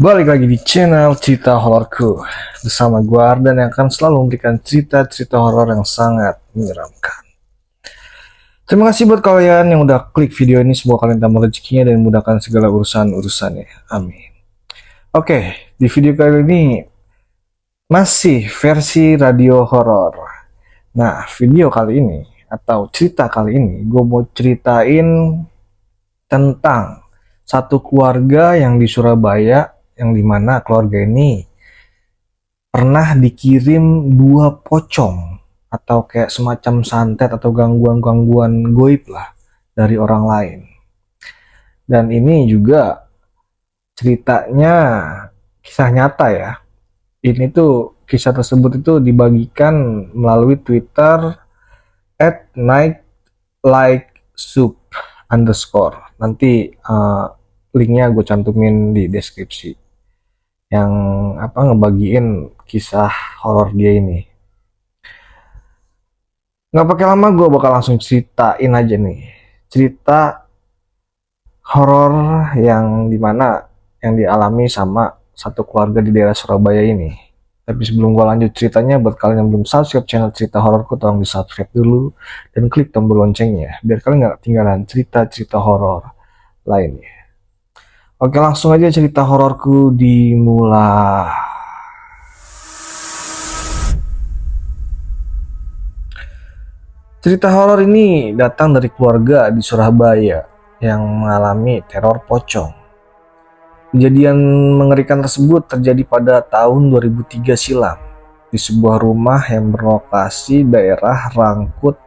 Balik lagi di channel Cerita Hororku bersama gue Ardan yang akan selalu memberikan cerita-cerita horor yang sangat menyeramkan. Terima kasih buat kalian yang udah klik video ini. Semoga kalian tambah rezekinya dan mudahkan segala urusan-urusannya. Amin. Oke, di video kali ini masih versi radio horor. Nah, video kali ini atau cerita kali ini gue mau ceritain tentang satu keluarga yang di Surabaya, yang dimana keluarga ini pernah dikirim dua pocong atau kayak semacam santet atau gangguan-gangguan goib lah dari orang lain. Dan ini juga ceritanya kisah nyata ya. Ini tuh kisah tersebut itu dibagikan melalui Twitter @nightlikesup_. Nanti linknya gue cantumin di deskripsi. Yang ngebagiin kisah horor dia ini. Nggak pakai lama, gue bakal langsung ceritain aja nih cerita horor yang dimana yang dialami sama satu keluarga di daerah Surabaya ini. Tapi sebelum gue lanjut ceritanya, buat kalian yang belum subscribe channel Cerita Hororku, tolong di subscribe dulu dan klik tombol loncengnya biar kalian nggak ketinggalan cerita-cerita horor lainnya. Oke, langsung aja cerita hororku dimulai. Cerita horor ini datang dari keluarga di Surabaya yang mengalami teror pocong. Kejadian mengerikan tersebut terjadi pada tahun 2003 silam di sebuah rumah yang berlokasi daerah Rangkut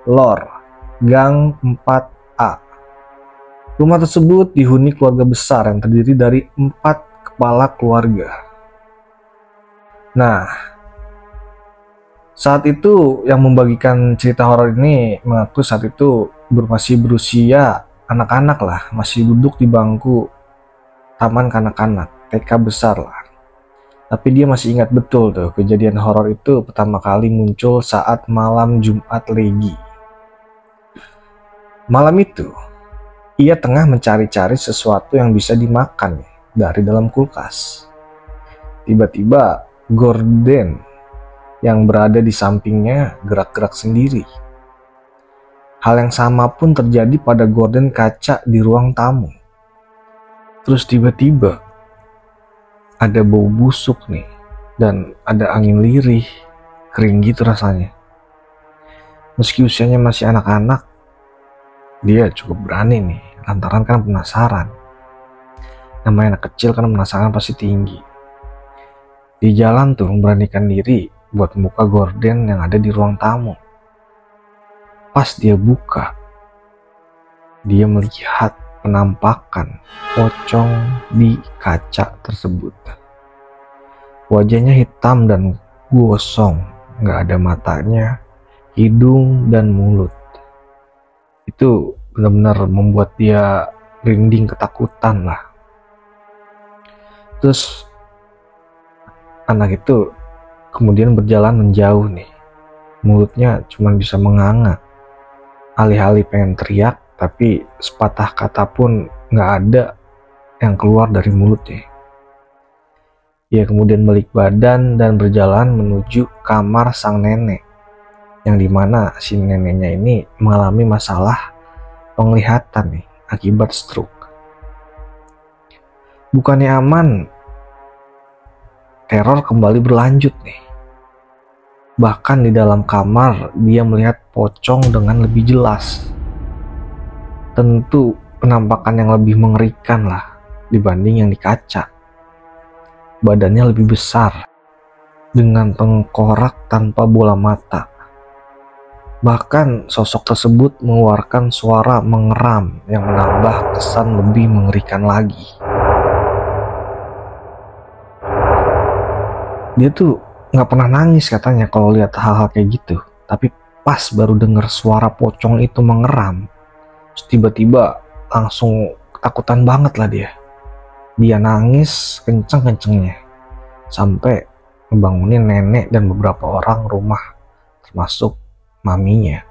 Lor, Gang 4A. Rumah tersebut dihuni keluarga besar yang terdiri dari 4 kepala keluarga. Nah, saat itu yang membagikan cerita horor ini mengaku saat itu masih berusia anak-anak lah, masih duduk di bangku taman kanak-kanak, TK besar lah. Tapi dia masih ingat betul tuh kejadian horor itu pertama kali muncul saat malam Jumat Legi. Malam itu ia tengah mencari-cari sesuatu yang bisa dimakan dari dalam kulkas. Tiba-tiba gorden yang berada di sampingnya gerak-gerak sendiri. Hal yang sama pun terjadi pada gorden kaca di ruang tamu. Terus tiba-tiba ada bau busuk nih dan ada angin lirih, kering gitu rasanya. Meski usianya masih anak-anak, dia cukup berani nih, lantaran kan penasaran. Namanya anak kecil kan penasaran pasti tinggi. Di jalan tuh memberanikan diri buat membuka gorden yang ada di ruang tamu. Pas dia buka, dia melihat penampakan pocong di kaca tersebut. Wajahnya hitam dan gosong, gak ada matanya, hidung dan mulut. Itu benar-benar membuat dia merinding ketakutan lah. Terus anak itu kemudian berjalan menjauh nih. Mulutnya cuma bisa menganga. Alih-alih pengen teriak, tapi sepatah kata pun nggak ada yang keluar dari mulutnya. Ia kemudian balik badan dan berjalan menuju kamar sang nenek, yang dimana si neneknya ini mengalami masalah penglihatan nih akibat stroke. Bukannya aman, teror kembali berlanjut nih. Bahkan di dalam kamar dia melihat pocong dengan lebih jelas. Tentu penampakan yang lebih mengerikan lah dibanding yang di kaca. Badannya lebih besar dengan tengkorak tanpa bola mata. Bahkan sosok tersebut mengeluarkan suara mengeram yang menambah kesan lebih mengerikan lagi. Dia tuh nggak pernah nangis katanya kalau lihat hal-hal kayak gitu. Tapi pas baru dengar suara pocong itu mengeram, tiba-tiba langsung ketakutan banget lah dia. Dia nangis kenceng-kencengnya sampai ngebangunin nenek dan beberapa orang rumah termasuk maminya.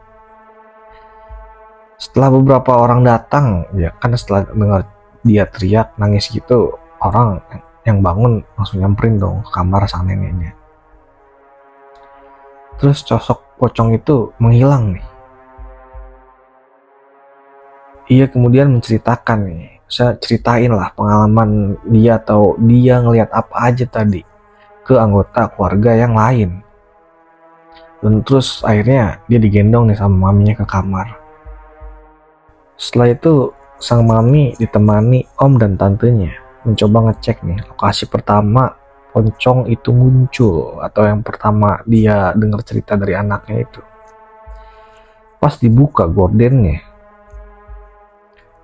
Setelah beberapa orang datang, ya kan setelah dengar dia teriak nangis gitu, orang yang bangun langsung nyamperin dong ke kamar sang neneknya. Terus sosok pocong itu menghilang nih. Ia kemudian menceritakan nih, saya ceritain lah pengalaman dia atau dia ngelihat apa aja tadi ke anggota keluarga yang lain. Dan terus akhirnya dia digendong nih sama maminya ke kamar. Setelah itu sang mami ditemani om dan tantenya mencoba ngecek nih lokasi pertama pocong itu muncul atau yang pertama dia dengar cerita dari anaknya itu. Pas dibuka gordennya,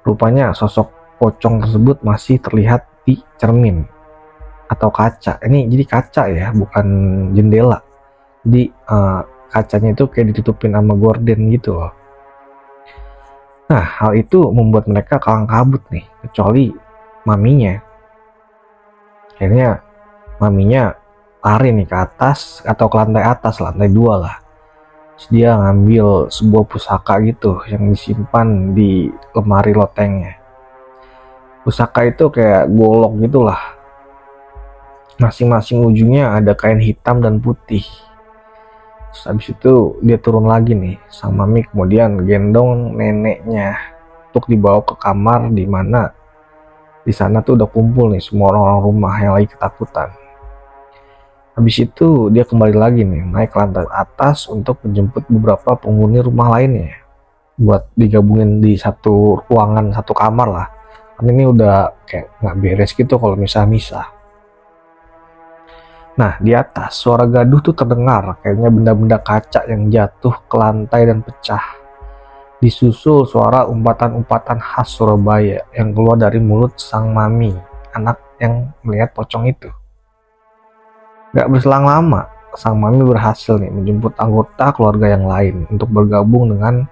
rupanya sosok pocong tersebut masih terlihat di cermin atau kaca. Ini jadi kaca ya, bukan jendela. Jadi kacanya itu kayak ditutupin sama gorden gitu loh. Nah, hal itu membuat mereka kalang kabut nih, kecuali maminya. Akhirnya maminya lari nih ke atas atau ke lantai atas, lantai 2 lah. Terus dia ngambil sebuah pusaka gitu yang disimpan di lemari lotengnya. Pusaka itu kayak golok gitulah. Masing-masing ujungnya ada kain hitam dan putih. Terus habis itu dia turun lagi nih, sang mami kemudian gendong neneknya untuk dibawa ke kamar di mana di sana tuh udah kumpul nih semua orang-orang rumah yang lagi ketakutan. Habis itu dia kembali lagi nih naik ke lantai atas untuk menjemput beberapa penghuni rumah lainnya buat digabungin di satu ruangan, satu kamar lah. Karena ini udah kayak nggak beres gitu kalau misah-misah. Nah, di atas suara gaduh tuh terdengar, kayaknya benda-benda kaca yang jatuh ke lantai dan pecah. Disusul suara umpatan-umpatan khas Surabaya yang keluar dari mulut sang mami, anak yang melihat pocong itu. Gak berselang lama, sang mami berhasil nih menjemput anggota keluarga yang lain untuk bergabung dengan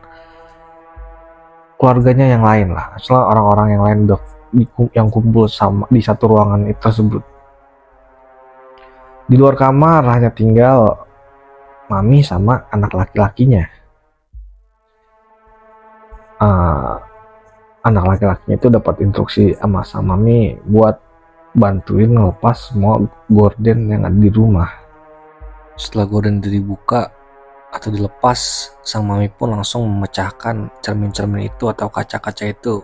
keluarganya yang lain lah. Setelah orang-orang yang lain udah yang kumpul sama di satu ruangan itu tersebut. Di luar kamar hanya tinggal mami sama anak laki-lakinya. Anak laki-lakinya itu dapat instruksi sama sang mami buat bantuin ngelepas semua gorden yang ada di rumah. Setelah gorden dibuka atau dilepas, sang mami pun langsung memecahkan cermin-cermin itu atau kaca-kaca itu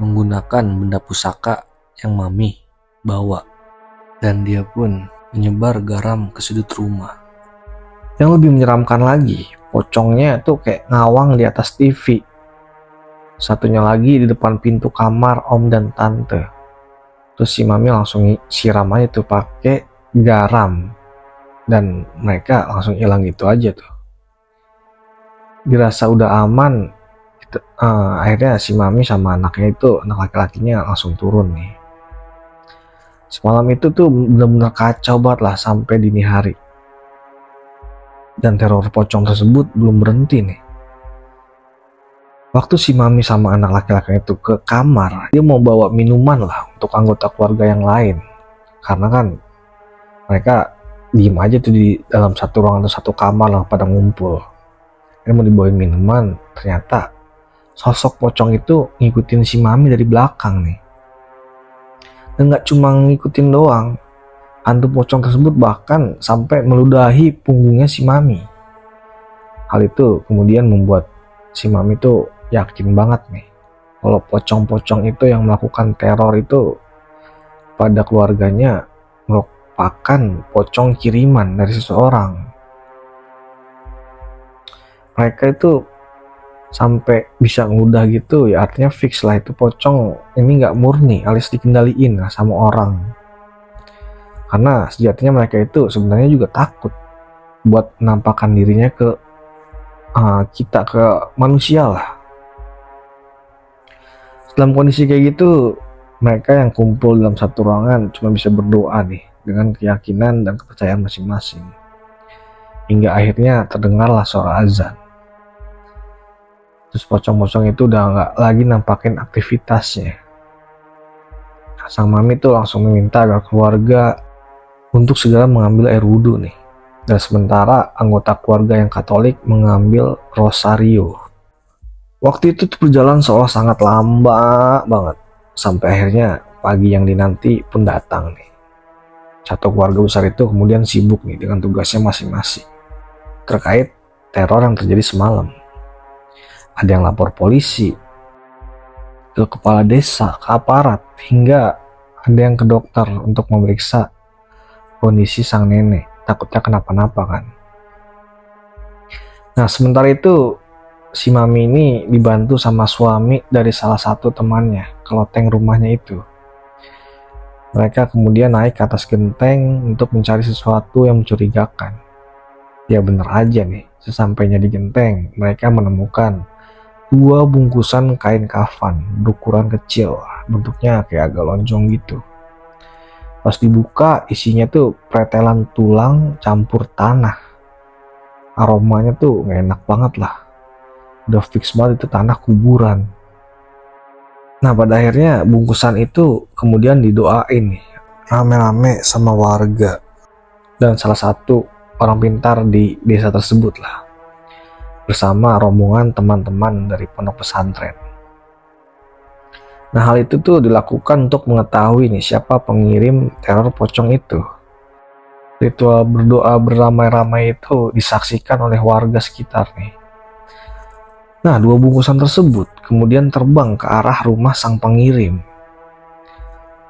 menggunakan benda pusaka yang mami bawa. Dan dia pun menyebar garam ke sudut rumah. Yang lebih menyeramkan lagi, pocongnya tuh kayak ngawang di atas TV. Satunya lagi di depan pintu kamar om dan tante. Terus si mami langsung siram aja tuh pakai garam. Dan mereka langsung hilang gitu aja tuh. Dirasa udah aman, akhirnya si mami sama anaknya itu, anak laki-lakinya langsung turun nih. Semalam itu tuh benar-benar kacau banget lah sampai dini hari. Dan teror pocong tersebut belum berhenti nih. Waktu si mami sama anak laki-laki itu ke kamar, dia mau bawa minuman lah untuk anggota keluarga yang lain. Karena kan mereka diem aja tuh di dalam satu ruangan atau satu kamar lah pada ngumpul. Dia mau dibawain minuman, ternyata sosok pocong itu ngikutin si mami dari belakang nih. Dan gak cuma ngikutin doang, hantu pocong tersebut bahkan sampai meludahi punggungnya si mami. Hal itu kemudian membuat si mami tuh yakin banget nih kalau pocong-pocong itu yang melakukan teror itu pada keluarganya merupakan pocong kiriman dari seseorang. Mereka itu sampai bisa ngeludah gitu ya, artinya fix lah itu pocong ini nggak murni alias dikendaliin lah sama orang. Karena sejatinya mereka itu sebenarnya juga takut buat menampakkan dirinya ke kita, ke manusia lah. Dalam kondisi kayak gitu, mereka yang kumpul dalam satu ruangan cuma bisa berdoa nih dengan keyakinan dan kepercayaan masing-masing. Hingga akhirnya terdengarlah suara azan. Terus pocong-pocong itu udah nggak lagi nampakin aktivitasnya. Sang mami tuh langsung meminta agar keluarga untuk segera mengambil air wudhu nih. Dan sementara anggota keluarga yang Katolik mengambil rosario. Waktu itu tuh berjalan seolah sangat lama banget. Sampai akhirnya pagi yang dinanti pun datang nih. Satu keluarga besar itu kemudian sibuk nih dengan tugasnya masing-masing terkait teror yang terjadi semalam. Ada yang lapor polisi, ke kepala desa, ke aparat, hingga ada yang ke dokter untuk memeriksa kondisi sang nenek, takutnya kenapa-napa kan. Nah, sementara itu si mami ini dibantu sama suami dari salah satu temannya ke loteng rumahnya itu. Mereka kemudian naik ke atas genteng untuk mencari sesuatu yang mencurigakan. Ya bener aja nih, sesampainya di genteng, mereka menemukan 2 bungkusan kain kafan berukuran kecil, bentuknya kayak agak lonjong gitu. Pas dibuka, isinya tuh pretelan tulang campur tanah. Aromanya tuh gak enak banget lah. Udah fix banget itu tanah kuburan. Nah, pada akhirnya bungkusan itu kemudian didoain nih, rame-rame sama warga dan salah satu orang pintar di desa tersebut lah, bersama rombongan teman-teman dari pondok pesantren. Nah, hal itu tuh dilakukan untuk mengetahui nih siapa pengirim teror pocong itu. Ritual berdoa beramai-ramai itu disaksikan oleh warga sekitar nih. Nah, 2 bungkusan tersebut kemudian terbang ke arah rumah sang pengirim.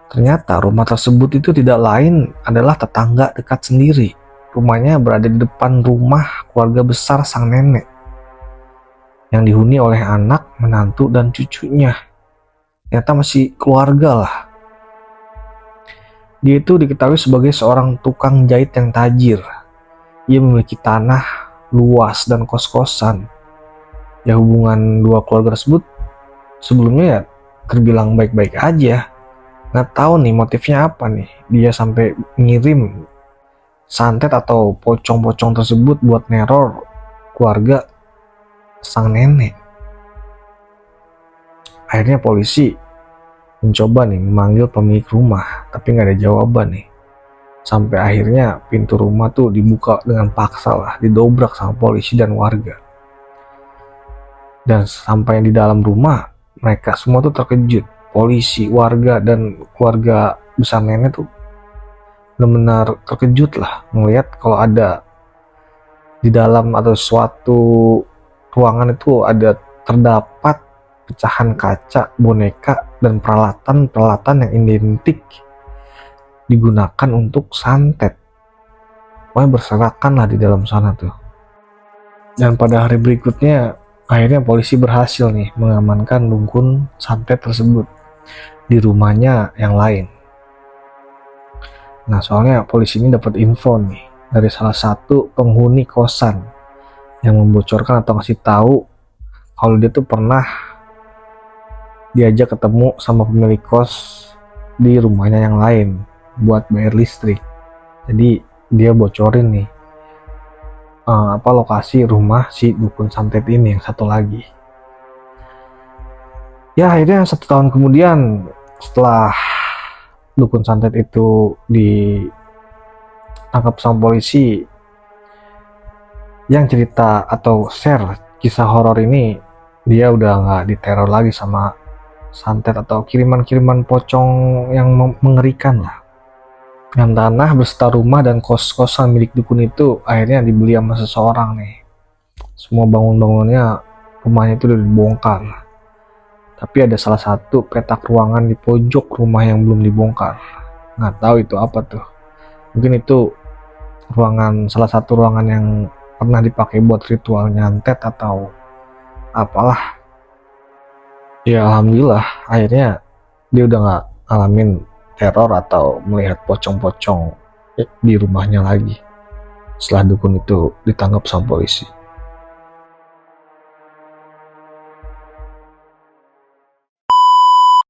Ternyata rumah tersebut itu tidak lain adalah tetangga dekat sendiri. Rumahnya berada di depan rumah keluarga besar sang nenek, yang dihuni oleh anak, menantu, dan cucunya. Ternyata masih keluarga lah. Dia itu diketahui sebagai seorang tukang jahit yang tajir. Ia memiliki tanah luas dan kos-kosan. Ya, hubungan 2 keluarga tersebut sebelumnya ya terbilang baik-baik aja. Nggak tahu nih motifnya apa nih, dia sampai ngirim santet atau pocong-pocong tersebut buat neror keluarga sang nenek. Akhirnya polisi mencoba nih memanggil pemilik rumah, tapi nggak ada jawaban nih. Sampai akhirnya pintu rumah tuh dibuka dengan paksa lah, didobrak sama polisi dan warga. Dan sampai di dalam rumah, mereka semua tuh terkejut. Polisi, warga, dan keluarga besar nenek tuh benar-benar terkejut lah melihat kalau ada di dalam atau suatu ruangan itu ada terdapat pecahan kaca, boneka, dan peralatan-peralatan yang identik digunakan untuk santet. Pokoknya berserakan lah di dalam sana tuh. Dan pada hari berikutnya akhirnya polisi berhasil nih mengamankan dukun santet tersebut di rumahnya yang lain. Nah, soalnya polisi ini dapat info nih dari salah satu penghuni kosan yang membocorkan atau ngasih tahu kalau dia tuh pernah diajak ketemu sama pemilik kos di rumahnya yang lain buat bayar listrik. Jadi dia bocorin nih lokasi rumah si dukun santet ini yang satu lagi. Ya, akhirnya 1 tahun kemudian setelah dukun santet itu ditangkap sama polisi, yang cerita atau share kisah horor ini, dia udah nggak diteror lagi sama santet atau kiriman-kiriman pocong yang mengerikan lah. Dan tanah beserta rumah dan kos-kosan milik dukun itu akhirnya dibeli sama seseorang nih. Semua bangun-bangunnya, rumahnya itu udah dibongkar. Tapi ada salah satu petak ruangan di pojok rumah yang belum dibongkar. Nggak tahu itu apa tuh. Mungkin itu salah satu ruangan yang pernah dipakai buat ritual nyantet atau apalah. Ya alhamdulillah akhirnya dia udah nggak ngalamin teror atau melihat pocong-pocong di rumahnya lagi setelah dukun itu ditangkap sama polisi.